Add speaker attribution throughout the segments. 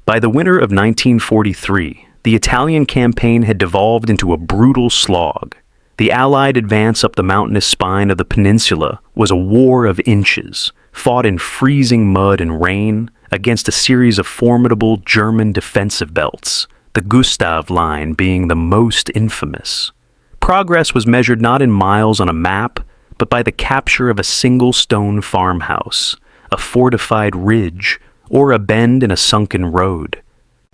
Speaker 1: By the winter of 1943, the Italian campaign had devolved into a brutal slog. The Allied advance up the mountainous spine of the peninsula was a war of inches, fought in freezing mud and rain against a series of formidable German defensive belts, the Gustav Line being the most infamous. Progress was measured not in miles on a map, but by the capture of a single stone farmhouse, a fortified ridge, or a bend in a sunken road.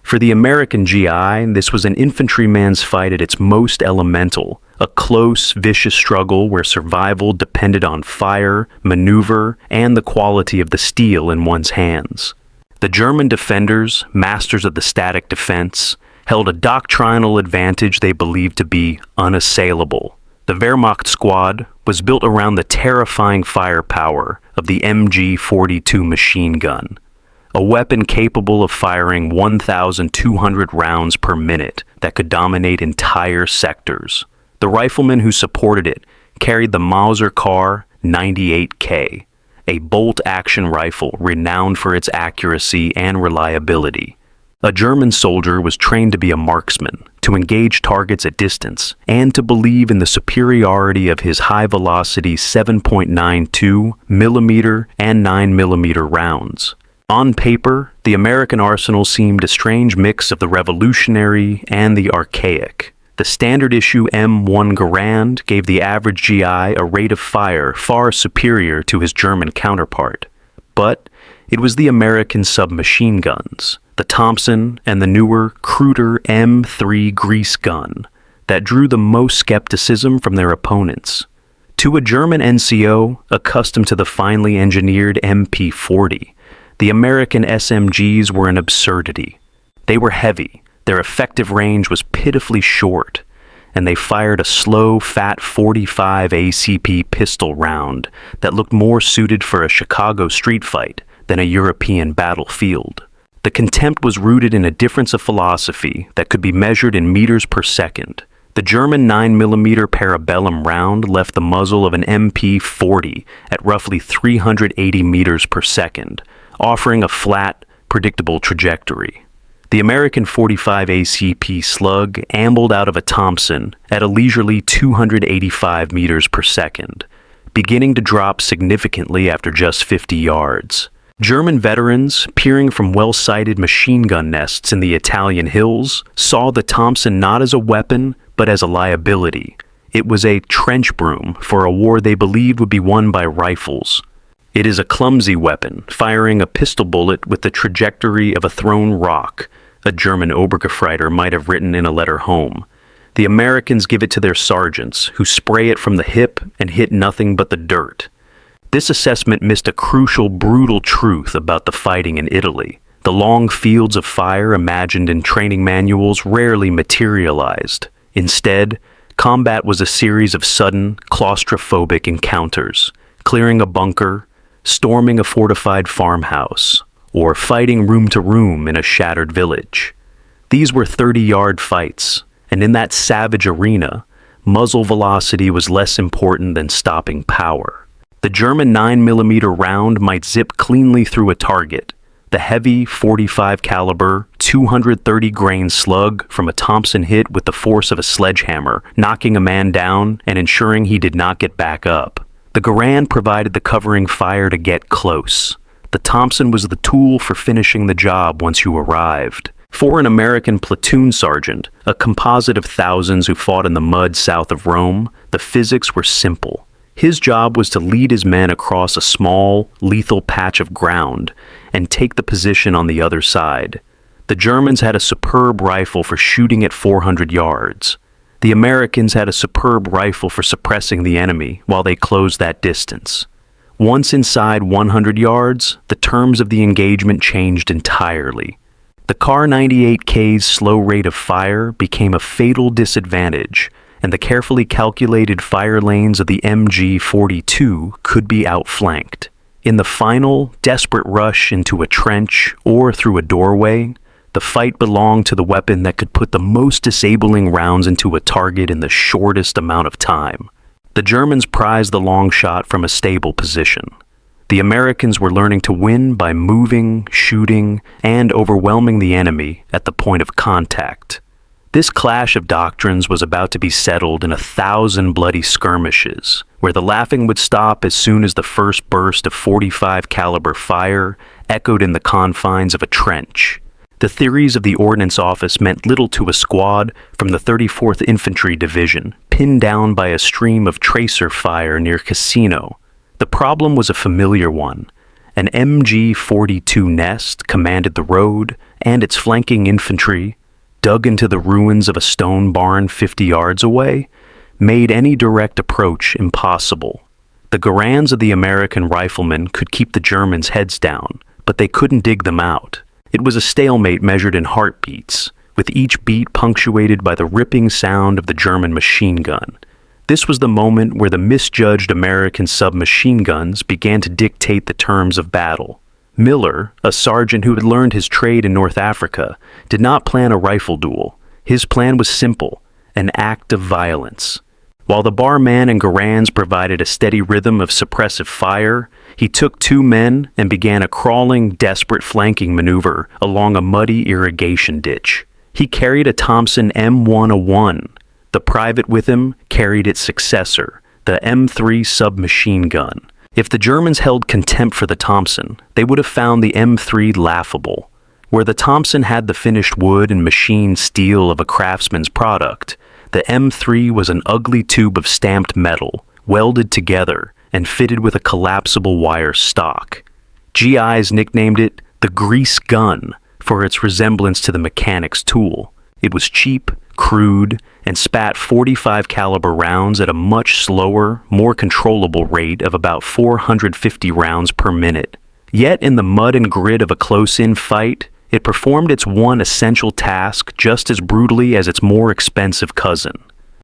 Speaker 1: For the American GI, this was an infantryman's fight at its most elemental, a close, vicious struggle where survival depended on fire, maneuver, and the quality of the steel in one's hands. The German defenders, masters of the static defense, held a doctrinal advantage they believed to be unassailable. The Wehrmacht squad was built around the terrifying firepower of the MG-42 machine gun, a weapon capable of firing 1,200 rounds per minute that could dominate entire sectors. The riflemen who supported it carried the Mauser Car 98K, a bolt-action rifle renowned for its accuracy and reliability. A German soldier was trained to be a marksman, to engage targets at distance, and to believe in the superiority of his high-velocity 7.92 mm and 9 mm rounds. On paper, the American arsenal seemed a strange mix of the revolutionary and the archaic. The standard issue M1 Garand gave the average GI a rate of fire far superior to his German counterpart. But it was the American submachine guns, the Thompson and the newer, cruder M3 grease gun, that drew the most skepticism from their opponents. To a German NCO accustomed to the finely engineered MP40, the American SMGs were an absurdity. They were heavy, their effective range was pitifully short, and they fired a slow, fat 45 ACP pistol round that looked more suited for a Chicago street fight than a European battlefield. The contempt was rooted in a difference of philosophy that could be measured in meters per second. The German 9mm parabellum round left the muzzle of an MP40 at roughly 380 meters per second, offering a flat, predictable trajectory. The American 45 ACP slug ambled out of a Thompson at a leisurely 285 meters per second, beginning to drop significantly after just 50 yards. German veterans, peering from well-sighted machine gun nests in the Italian hills, saw the Thompson not as a weapon, but as a liability. It was a trench broom for a war they believed would be won by rifles. It is a clumsy weapon, firing a pistol bullet with the trajectory of a thrown rock, a German Obergefreiter might have written in a letter home. The Americans give it to their sergeants, who spray it from the hip and hit nothing but the dirt. This assessment missed a crucial, brutal truth about the fighting in Italy. The long fields of fire imagined in training manuals rarely materialized. Instead, combat was a series of sudden, claustrophobic encounters, clearing a bunker, storming a fortified farmhouse, or fighting room to room in a shattered village. These were 30-yard fights, and in that savage arena, muzzle velocity was less important than stopping power. The German 9mm round might zip cleanly through a target. The heavy 45 caliber, 230 grain slug from a Thompson hit with the force of a sledgehammer, knocking a man down and ensuring he did not get back up. The Garand provided the covering fire to get close. The Thompson was the tool for finishing the job once you arrived. For an American platoon sergeant, a composite of thousands who fought in the mud south of Rome, the physics were simple. His job was to lead his men across a small, lethal patch of ground and take the position on the other side. The Germans had a superb rifle for shooting at 400 yards. The Americans had a superb rifle for suppressing the enemy while they closed that distance. Once inside 100 yards, the terms of the engagement changed entirely. The Car 98K's slow rate of fire became a fatal disadvantage, and the carefully calculated fire lanes of the MG-42 could be outflanked. In the final, desperate rush into a trench or through a doorway, the fight belonged to the weapon that could put the most disabling rounds into a target in the shortest amount of time. The Germans prized the long shot from a stable position. The Americans were learning to win by moving, shooting, and overwhelming the enemy at the point of contact. This clash of doctrines was about to be settled in 1,000 bloody skirmishes, where the laughing would stop as soon as the first burst of .45 caliber fire echoed in the confines of a trench. The theories of the Ordnance Office meant little to a squad from the 34th Infantry Division, pinned down by a stream of tracer fire near Cassino. The problem was a familiar one. An MG-42 Nest commanded the road, and its flanking infantry, dug into the ruins of a stone barn 50 yards away, made any direct approach impossible. The Garands of the American riflemen could keep the Germans' heads down, but they couldn't dig them out. It was a stalemate measured in heartbeats, with each beat punctuated by the ripping sound of the German machine gun. This was the moment where the misjudged American submachine guns began to dictate the terms of battle. Miller, a sergeant who had learned his trade in North Africa, did not plan a rifle duel. His plan was simple, an act of violence. While the barman and Garands provided a steady rhythm of suppressive fire, he took 2 men and began a crawling, desperate flanking maneuver along a muddy irrigation ditch. He carried a Thompson M1A1. The private with him carried its successor, the M3 submachine gun. If the Germans held contempt for the Thompson, they would have found the M3 laughable. Where the Thompson had the finished wood and machined steel of a craftsman's product, the M3 was an ugly tube of stamped metal, welded together and fitted with a collapsible wire stock. GIs nicknamed it the grease gun for its resemblance to the mechanic's tool. It was cheap, crude, and spat .45 caliber rounds at a much slower, more controllable rate of about 450 rounds per minute. Yet in the mud and grit of a close-in fight, it performed its one essential task just as brutally as its more expensive cousin.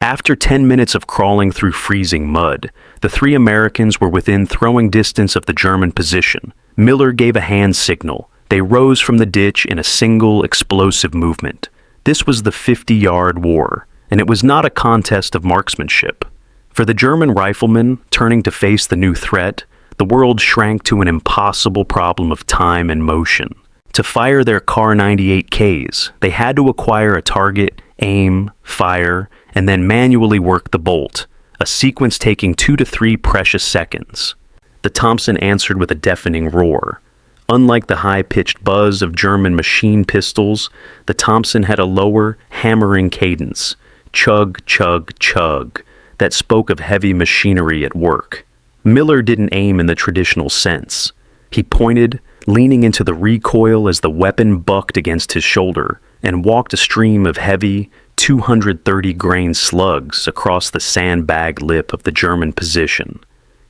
Speaker 1: After 10 minutes of crawling through freezing mud, the 3 Americans were within throwing distance of the German position. Miller gave a hand signal. They rose from the ditch in a single explosive movement. This was the 50-yard war, and it was not a contest of marksmanship. For the German riflemen, turning to face the new threat, the world shrank to an impossible problem of time and motion. To fire their Kar 98Ks, they had to acquire a target, aim, fire, and then manually work the bolt, a sequence taking 2 to 3 precious seconds. The Thompson answered with a deafening roar. Unlike the high-pitched buzz of German machine pistols, the Thompson had a lower, hammering cadence, chug, chug, chug, that spoke of heavy machinery at work. Miller didn't aim in the traditional sense. He pointed, leaning into the recoil as the weapon bucked against his shoulder, and walked a stream of heavy, 230-grain slugs across the sandbag lip of the German position.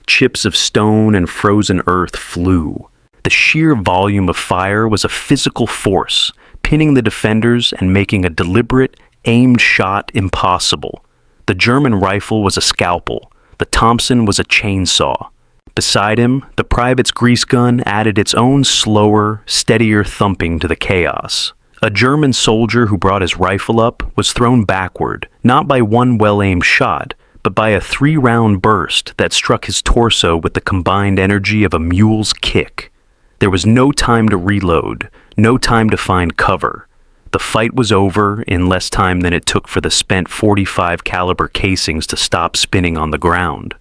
Speaker 1: Chips of stone and frozen earth flew. The sheer volume of fire was a physical force, pinning the defenders and making a deliberate, aimed shot impossible. The German rifle was a scalpel. The Thompson was a chainsaw. Beside him, the private's grease gun added its own slower, steadier thumping to the chaos. A German soldier who brought his rifle up was thrown backward, not by one well-aimed shot, but by a 3-round burst that struck his torso with the combined energy of a mule's kick. There was no time to reload, no time to find cover. The fight was over in less time than it took for the spent .45 caliber casings to stop spinning on the ground.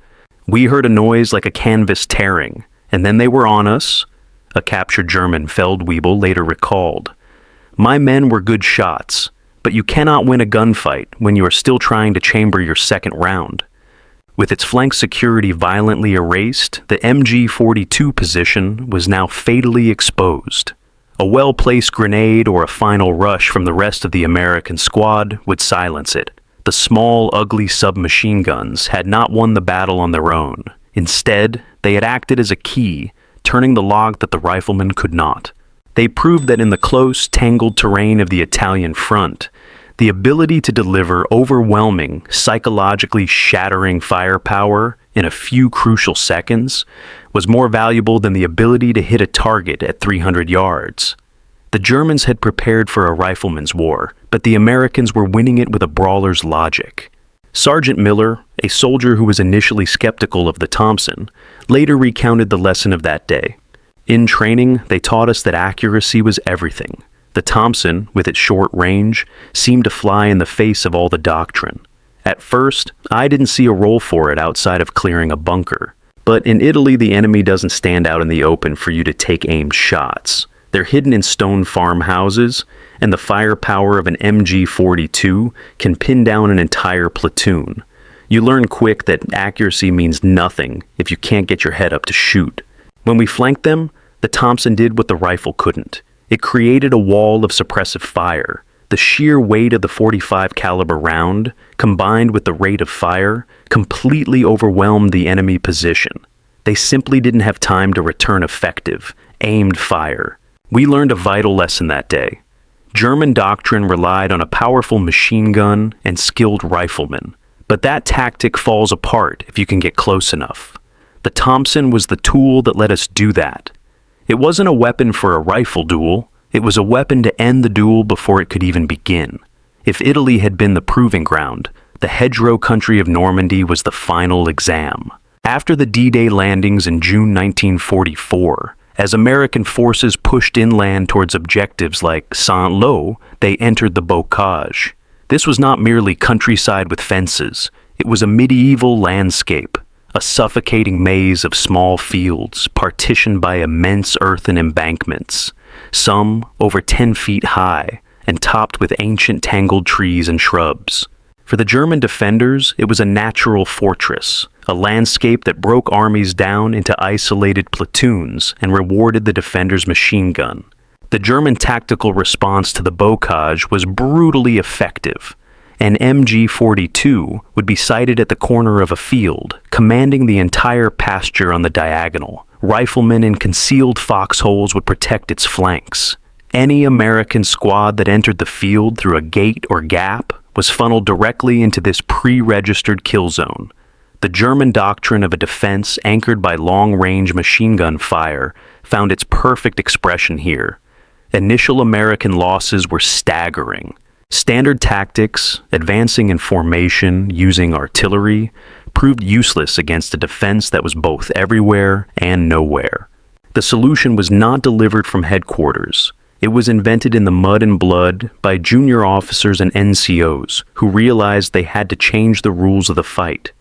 Speaker 1: We heard a noise like a canvas tearing, and then they were on us, a captured German Feldwebel later recalled. My men were good shots, but you cannot win a gunfight when you are still trying to chamber your second round. With its flank security violently erased, the MG-42 position was now fatally exposed. A well-placed grenade or a final rush from the rest of the American squad would silence it. The small, ugly submachine guns had not won the battle on their own. Instead, they had acted as a key, turning the lock that the riflemen could not. They proved that in the close, tangled terrain of the Italian front, the ability to deliver overwhelming, psychologically shattering firepower in a few crucial seconds was more valuable than the ability to hit a target at 300 yards. The Germans had prepared for a rifleman's war, but the Americans were winning it with a brawler's logic. Sergeant Miller, a soldier who was initially skeptical of the Thompson, later recounted the lesson of that day. In training, they taught us that accuracy was everything. The Thompson, with its short range, seemed to fly in the face of all the doctrine. At first, I didn't see a role for it outside of clearing a bunker. But in Italy, the enemy doesn't stand out in the open for you to take aimed shots. They're hidden in stone farmhouses, and the firepower of an MG-42 can pin down an entire platoon. You learn quick that accuracy means nothing if you can't get your head up to shoot. When we flanked them, the Thompson did what the rifle couldn't. It created a wall of suppressive fire. The sheer weight of the .45 caliber round, combined with the rate of fire, completely overwhelmed the enemy position. They simply didn't have time to return effective, aimed fire. We learned a vital lesson that day. German doctrine relied on a powerful machine gun and skilled riflemen, but that tactic falls apart if you can get close enough. The Thompson was the tool that let us do that. It wasn't a weapon for a rifle duel, it was a weapon to end the duel before it could even begin. If Italy had been the proving ground, the hedgerow country of Normandy was the final exam. After the D-Day landings in June 1944, as American forces pushed inland towards objectives like Saint-Lô, they entered the bocage. This was not merely countryside with fences, it was a medieval landscape. A suffocating maze of small fields partitioned by immense earthen embankments, some over 10 feet high and topped with ancient tangled trees and shrubs. For the German defenders, it was a natural fortress, a landscape that broke armies down into isolated platoons and rewarded the defender's machine gun. The German tactical response to the bocage was brutally effective. An MG-42 would be sighted at the corner of a field, commanding the entire pasture on the diagonal. Riflemen in concealed foxholes would protect its flanks. Any American squad that entered the field through a gate or gap was funneled directly into this pre-registered kill zone. The German doctrine of a defense anchored by long-range machine gun fire found its perfect expression here. Initial American losses were staggering. Standard tactics, advancing in formation, using artillery, proved useless against a defense that was both everywhere and nowhere. The solution was not delivered from headquarters. It was invented in the mud and blood by junior officers and NCOs who realized they had to change the rules of the fight.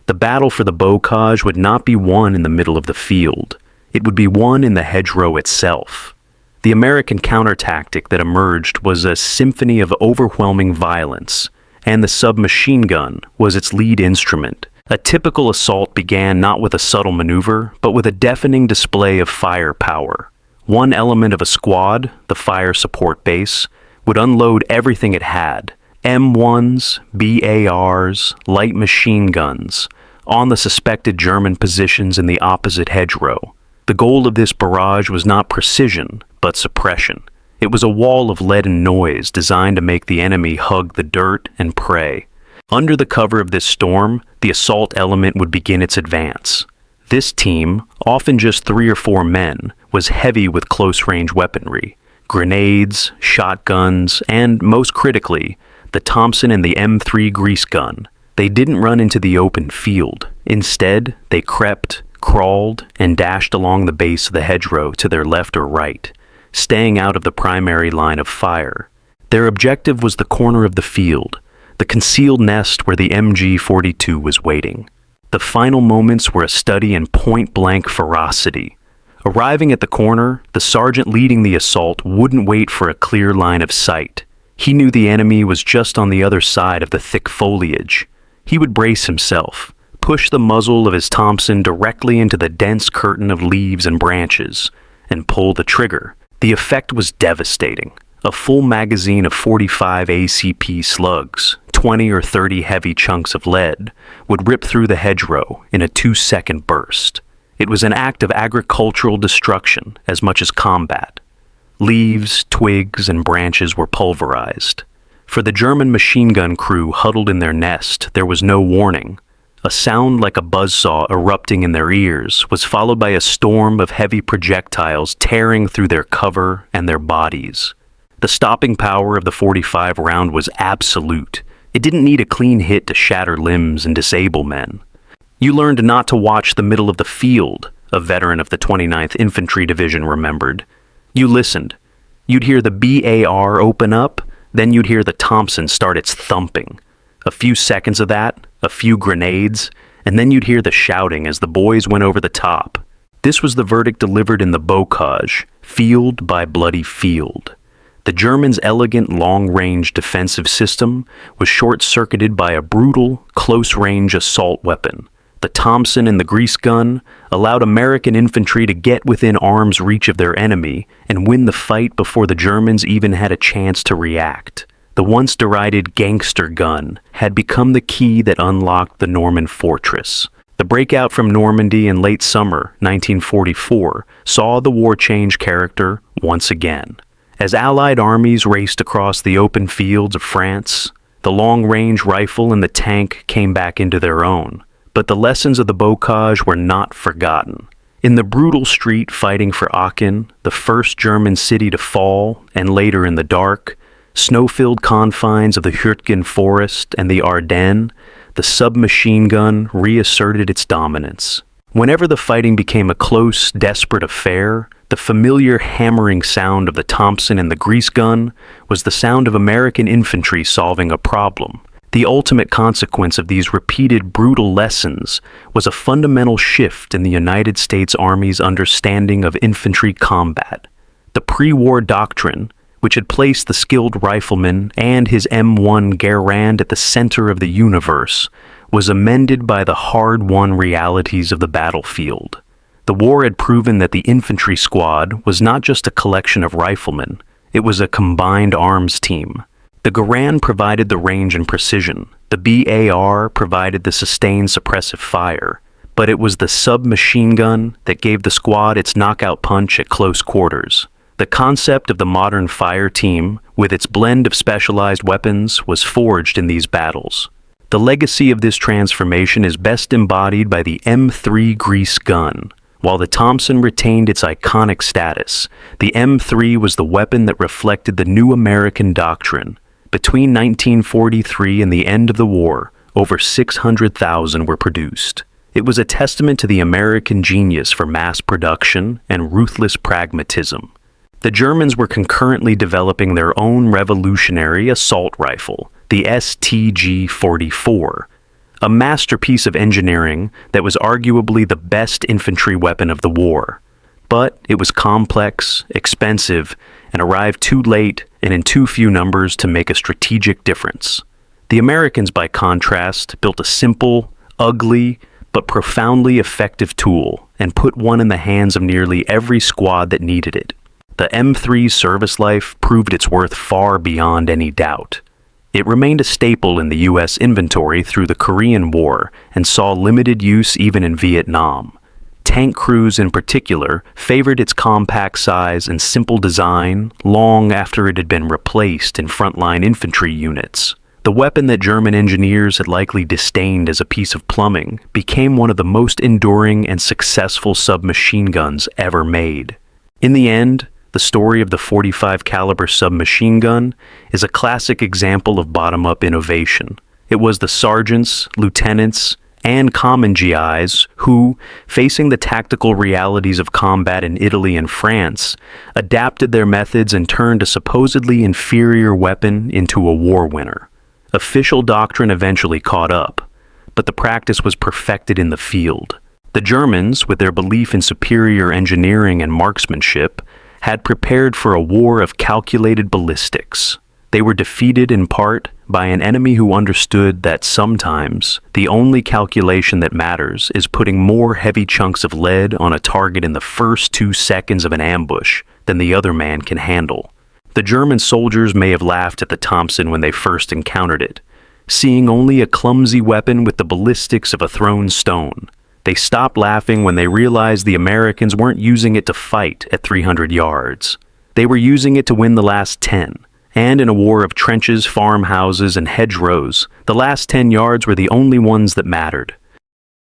Speaker 1: The battle for the bocage would not be won in the middle of the field. It would be won in the hedgerow itself. The American counter-tactic that emerged was a symphony of overwhelming violence, and the submachine gun was its lead instrument. A typical assault began not with a subtle maneuver, but with a deafening display of firepower. One element of a squad, the fire support base, would unload everything it had: M1s, BARs, light machine guns, on the suspected German positions in the opposite hedgerow. The goal of this barrage was not precision, but suppression. It was a wall of lead and noise designed to make the enemy hug the dirt and pray. Under the cover of this storm, the assault element would begin its advance. This team, often just 3 or 4 men, was heavy with close-range weaponry, grenades, shotguns, and, most critically, the Thompson and the M3 grease gun. They didn't run into the open field. Instead, they crept, crawled, and dashed along the base of the hedgerow to their left or right, staying out of the primary line of fire. Their objective was the corner of the field, the concealed nest where the MG-42 was waiting. The final moments were a study in point-blank ferocity. Arriving at the corner, the sergeant leading the assault wouldn't wait for a clear line of sight. He knew the enemy was just on the other side of the thick foliage. He would brace himself, push the muzzle of his Thompson directly into the dense curtain of leaves and branches, and pull the trigger. The effect was devastating. A full magazine of 45 ACP slugs, 20 or 30 heavy chunks of lead, would rip through the hedgerow in a 2-second burst. It was an act of agricultural destruction as much as combat. Leaves, twigs, and branches were pulverized. For the German machine gun crew huddled in their nest, there was no warning. A sound like a buzzsaw erupting in their ears was followed by a storm of heavy projectiles tearing through their cover and their bodies. The stopping power of the .45 round was absolute. It didn't need a clean hit to shatter limbs and disable men. You learned not to watch the middle of the field, a veteran of the 29th Infantry Division remembered. You listened. You'd hear the BAR open up, then you'd hear the Thompson start its thumping. A few seconds of that, a few grenades, and then you'd hear the shouting as the boys went over the top. This was the verdict delivered in the bocage, field by bloody field. The Germans' elegant long-range defensive system was short-circuited by a brutal, close-range assault weapon. The Thompson and the grease gun allowed American infantry to get within arm's reach of their enemy and win the fight before the Germans even had a chance to react. The once derided gangster gun had become the key that unlocked the Norman fortress. The breakout from Normandy in late summer 1944 saw the war change character once again. As Allied armies raced across the open fields of France, the long-range rifle and the tank came back into their own. But the lessons of the bocage were not forgotten. In the brutal street fighting for Aachen, the first German city to fall, and later in the dark, snow-filled confines of the Hürtgen forest and the Ardennes, the submachine gun reasserted its dominance. Whenever the fighting became a close, desperate affair, the familiar hammering sound of the Thompson and the grease gun was the sound of American infantry solving a problem. The ultimate consequence of these repeated brutal lessons was a fundamental shift in the United States Army's understanding of infantry combat. The pre-war doctrine, which had placed the skilled rifleman and his M1 Garand at the center of the universe, was amended by the hard-won realities of the battlefield. The war had proven that the infantry squad was not just a collection of riflemen, it was a combined arms team. The Garand provided the range and precision, the BAR provided the sustained suppressive fire, but it was the submachine gun that gave the squad its knockout punch at close quarters. The concept of the modern fire team, with its blend of specialized weapons, was forged in these battles. The legacy of this transformation is best embodied by the M3 grease gun. While the Thompson retained its iconic status, the M3 was the weapon that reflected the new American doctrine. Between 1943 and the end of the war, over 600,000 were produced. It was a testament to the American genius for mass production and ruthless pragmatism. The Germans were concurrently developing their own revolutionary assault rifle, the STG-44, a masterpiece of engineering that was arguably the best infantry weapon of the war. But it was complex, expensive, and arrived too late and in too few numbers to make a strategic difference. The Americans, by contrast, built a simple, ugly, but profoundly effective tool and put one in the hands of nearly every squad that needed it. The M3's service life proved its worth far beyond any doubt. It remained a staple in the U.S. inventory through the Korean War and saw limited use even in Vietnam. Tank crews in particular favored its compact size and simple design long after it had been replaced in frontline infantry units. The weapon that German engineers had likely disdained as a piece of plumbing became one of the most enduring and successful submachine guns ever made. In the end, the story of the .45 caliber submachine gun is a classic example of bottom-up innovation. It was the sergeants, lieutenants, and common GIs who, facing the tactical realities of combat in Italy and France, adapted their methods and turned a supposedly inferior weapon into a war winner. Official doctrine eventually caught up, but the practice was perfected in the field. The Germans, with their belief in superior engineering and marksmanship, had prepared for a war of calculated ballistics. They were defeated in part by an enemy who understood that sometimes the only calculation that matters is putting more heavy chunks of lead on a target in the first 2 seconds of an ambush than the other man can handle. The German soldiers may have laughed at the Thompson when they first encountered it, seeing only a clumsy weapon with the ballistics of a thrown stone. They stopped laughing when they realized the Americans weren't using it to fight at 300 yards. They were using it to win the last 10. And in a war of trenches, farmhouses, and hedgerows, the last 10 yards were the only ones that mattered.